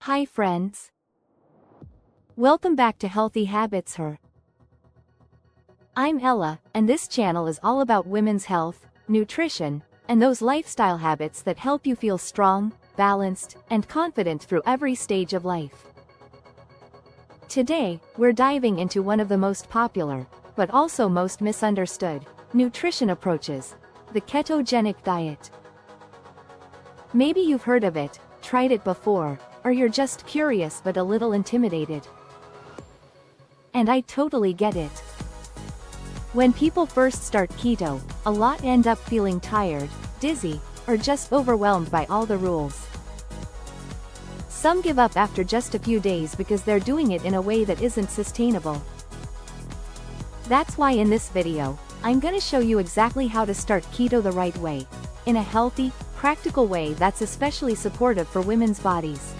Hi friends. Welcome back to Healthy Habits Her. I'm Ella, and this channel is all about women's health, nutrition, and those lifestyle habits that help you feel strong, balanced, and confident through every stage of life. Today, we're diving into one of the most popular, but also most misunderstood, nutrition approaches, the ketogenic diet. Maybe you've heard of it, tried it before, or you're just curious but a little intimidated. And I totally get it. When people first start keto, a lot end up feeling tired, dizzy, or just overwhelmed by all the rules. Some give up after just a few days because they're doing it in a way that isn't sustainable. That's why in this video, I'm gonna show you exactly how to start keto the right way, in a healthy, practical way that's especially supportive for women's bodies.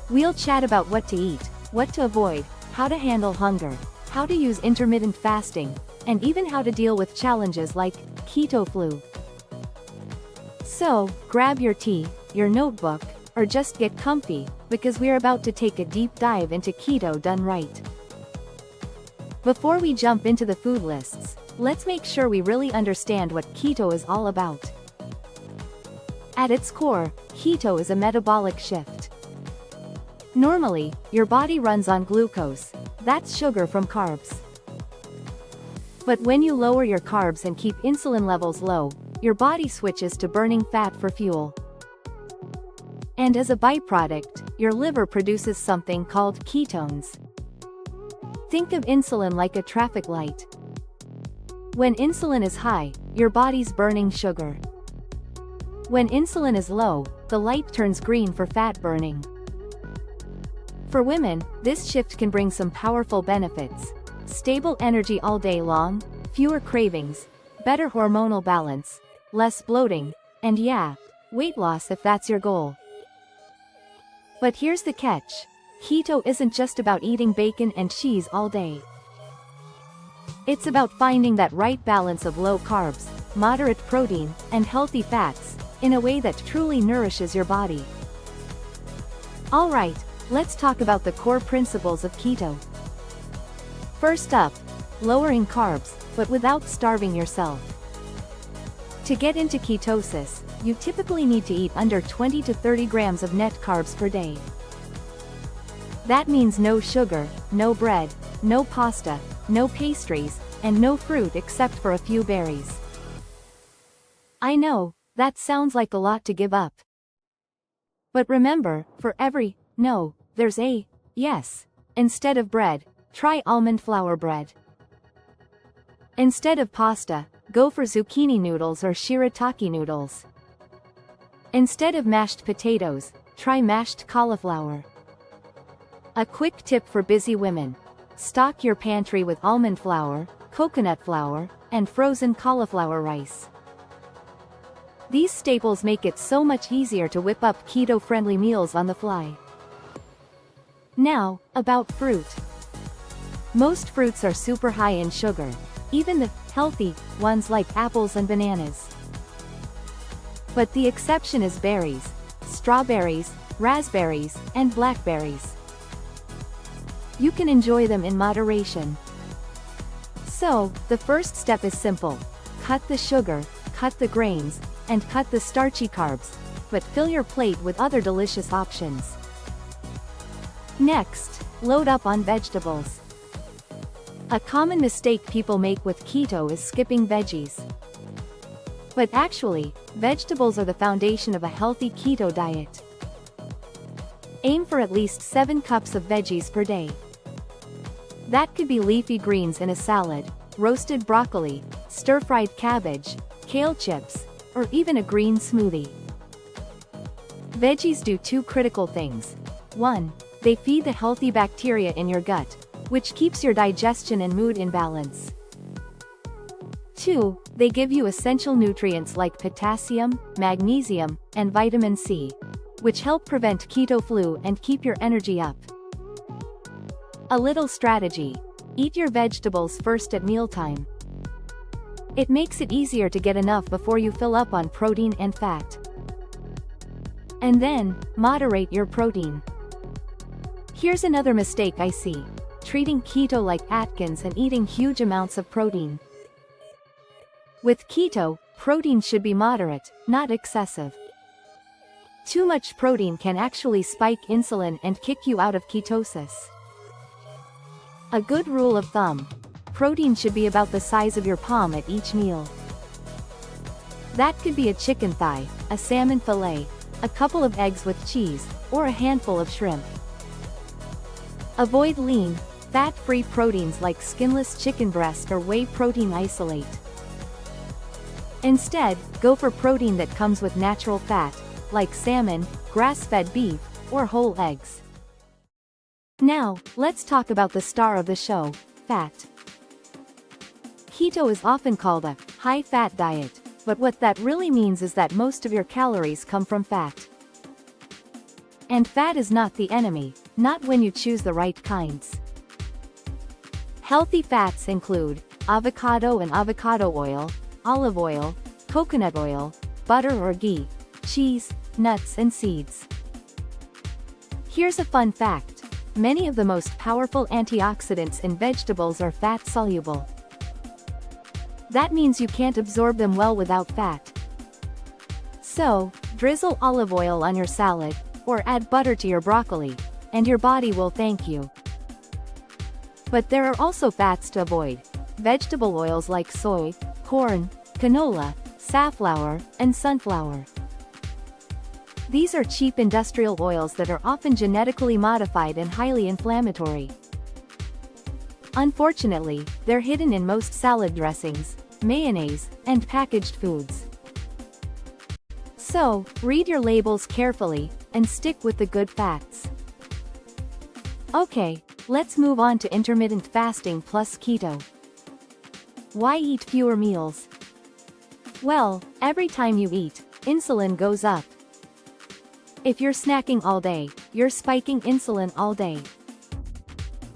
We'll chat about what to eat, what to avoid, how to handle hunger, how to use intermittent fasting, and even how to deal with challenges like keto flu. So, grab your tea, your notebook, or just get comfy, because we're about to take a deep dive into keto done right. Before we jump into the food lists, let's make sure we really understand what keto is all about. At its core, keto is a metabolic shift. Normally, your body runs on glucose, that's sugar from carbs. But when you lower your carbs and keep insulin levels low, your body switches to burning fat for fuel. And as a byproduct, your liver produces something called ketones. Think of insulin like a traffic light. When insulin is high, your body's burning sugar. When insulin is low, the light turns green for fat burning. For women, this shift can bring some powerful benefits: stable energy all day long, fewer cravings, better hormonal balance, less bloating, and yeah, weight loss if that's your goal. But here's the catch: keto isn't just about eating bacon and cheese all day. It's about finding that right balance of low carbs, moderate protein, and healthy fats, in a way that truly nourishes your body. Alright, let's talk about the core principles of keto. First up, lowering carbs, but without starving yourself. To get into ketosis, you typically need to eat under 20 to 30 grams of net carbs per day. That means no sugar, no bread, no pasta, no pastries, and no fruit except for a few berries. I know, that sounds like a lot to give up. But remember, for every no, there's a yes. Instead of bread, try almond flour bread. Instead of pasta, go for zucchini noodles or shirataki noodles. Instead of mashed potatoes, try mashed cauliflower. A quick tip for busy women: stock your pantry with almond flour, coconut flour, and frozen cauliflower rice. These staples make it so much easier to whip up keto-friendly meals on the fly. Now, about fruit. Most fruits are super high in sugar, even the healthy ones like apples and bananas. But the exception is berries, strawberries, raspberries, and blackberries. You can enjoy them in moderation. So, the first step is simple: cut the sugar, cut the grains, and cut the starchy carbs, but fill your plate with other delicious options. Next, load up on vegetables. A common mistake people make with keto is skipping veggies. But actually, vegetables are the foundation of a healthy keto diet. Aim for at least 7 cups of veggies per day. That could be leafy greens in a salad, roasted broccoli, stir-fried cabbage, kale chips, or even a green smoothie. Veggies do 2 critical things. 1. They feed the healthy bacteria in your gut, which keeps your digestion and mood in balance. 2. They give you essential nutrients like potassium, magnesium, and vitamin C, which help prevent keto flu and keep your energy up. A little strategy: eat your vegetables first at mealtime. It makes it easier to get enough before you fill up on protein and fat. And then, moderate your protein. Here's another mistake I see: treating keto like Atkins and eating huge amounts of protein. With keto, protein should be moderate, not excessive. Too much protein can actually spike insulin and kick you out of ketosis. A good rule of thumb: protein should be about the size of your palm at each meal. That could be a chicken thigh, a salmon fillet, a couple of eggs with cheese, or a handful of shrimp. Avoid lean, fat-free proteins like skinless chicken breast or whey protein isolate. Instead, go for protein that comes with natural fat, like salmon, grass-fed beef, or whole eggs. Now, let's talk about the star of the show: fat. Keto is often called a high-fat diet, but what that really means is that most of your calories come from fat. And fat is not the enemy, not when you choose the right kinds. Healthy fats include avocado and avocado oil, olive oil, coconut oil, butter or ghee, cheese, nuts and seeds. Here's a fun fact: many of the most powerful antioxidants in vegetables are fat-soluble. That means you can't absorb them well without fat. So, drizzle olive oil on your salad, or add butter to your broccoli, and your body will thank you. But there are also fats to avoid: vegetable oils like soy, corn, canola, safflower, and sunflower. These are cheap industrial oils that are often genetically modified and highly inflammatory. Unfortunately, they're hidden in most salad dressings, mayonnaise, and packaged foods. So, read your labels carefully, and stick with the good fats. Okay, let's move on to intermittent fasting plus keto. Why eat fewer meals? Well, every time you eat, insulin goes up. If you're snacking all day, you're spiking insulin all day.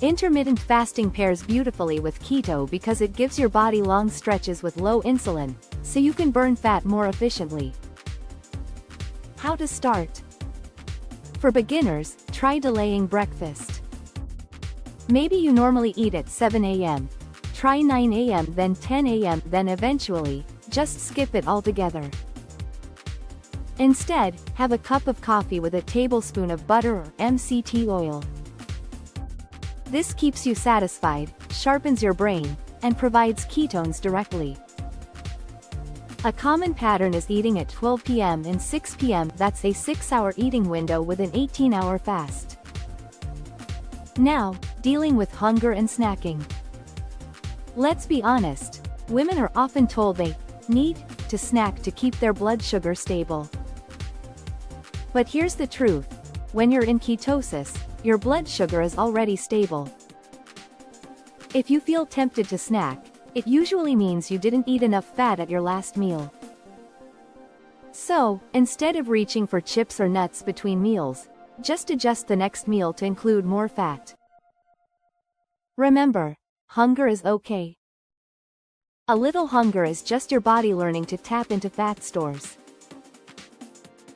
Intermittent fasting pairs beautifully with keto because it gives your body long stretches with low insulin, so you can burn fat more efficiently. How to start? For beginners, try delaying breakfast. Maybe you normally eat at 7 a.m. Try 9 a.m. then 10 a.m. then eventually, just skip it altogether. Instead, have a cup of coffee with a tablespoon of butter or MCT oil. This keeps you satisfied, sharpens your brain, and provides ketones directly. A common pattern is eating at 12 p.m. and 6 p.m. That's a 6-hour eating window with an 18-hour fast. Now, dealing with hunger and snacking. Let's be honest, women are often told they need to snack to keep their blood sugar stable. But here's the truth: when you're in ketosis, your blood sugar is already stable. If you feel tempted to snack, it usually means you didn't eat enough fat at your last meal. So, instead of reaching for chips or nuts between meals, just adjust the next meal to include more fat. Remember, hunger is okay. A little hunger is just your body learning to tap into fat stores.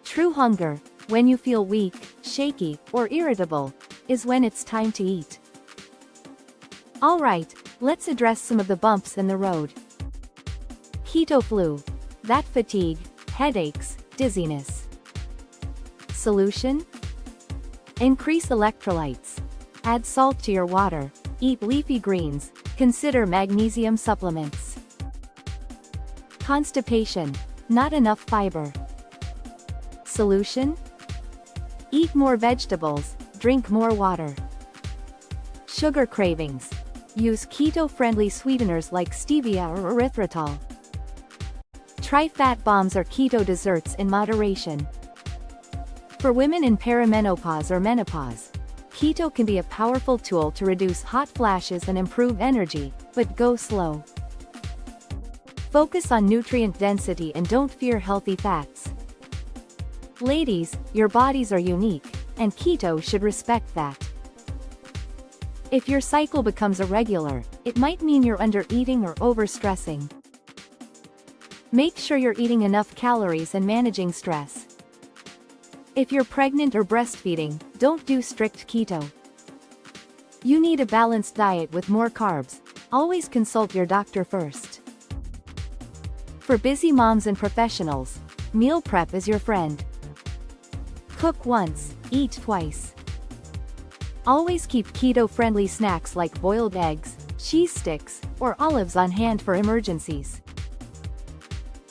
True hunger, when you feel weak, shaky, or irritable, is when it's time to eat. Alright, let's address some of the bumps in the road. Keto flu. That fatigue, headaches, dizziness. Solution? Increase electrolytes. Add salt to your water. Eat leafy greens. Consider magnesium supplements. Constipation. Not enough fiber. Solution? Eat more vegetables, drink more water. Sugar cravings. Use keto-friendly sweeteners like stevia or erythritol. Try fat bombs or keto desserts in moderation. For women in perimenopause or menopause, keto can be a powerful tool to reduce hot flashes and improve energy, but go slow. Focus on nutrient density and don't fear healthy fats. Ladies, your bodies are unique, and keto should respect that. If your cycle becomes irregular, it might mean you're under-eating or overstressing. Make sure you're eating enough calories and managing stress. If you're pregnant or breastfeeding, don't do strict keto. You need a balanced diet with more carbs. Always consult your doctor first. For busy moms and professionals, meal prep is your friend. Cook once, eat twice. Always keep keto-friendly snacks like boiled eggs, cheese sticks, or olives on hand for emergencies.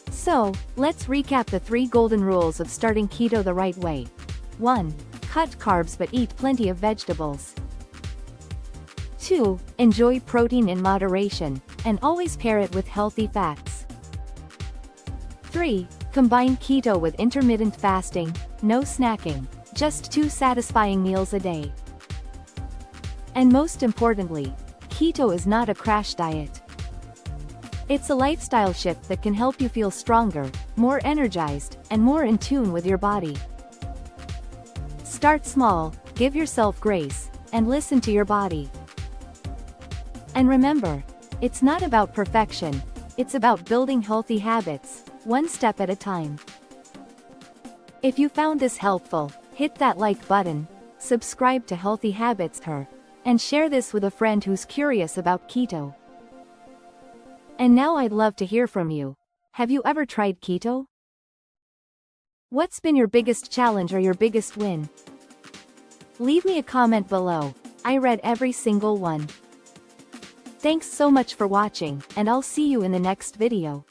So, let's recap the 3 golden rules of starting keto the right way. 1. Cut carbs but eat plenty of vegetables. 2. Enjoy protein in moderation, and always pair it with healthy fats. 3. Combine keto with intermittent fasting, no snacking, just 2 satisfying meals a day. And most importantly, keto is not a crash diet. It's a lifestyle shift that can help you feel stronger, more energized, and more in tune with your body. Start small, give yourself grace, and listen to your body. And remember, it's not about perfection, it's about building healthy habits, one step at a time. If you found this helpful, hit that like button, subscribe to Healthy Habits Her, and share this with a friend who's curious about keto. And now I'd love to hear from you. Have you ever tried keto? What's been your biggest challenge or your biggest win? Leave me a comment below. I read every single one. Thanks so much for watching, and I'll see you in the next video.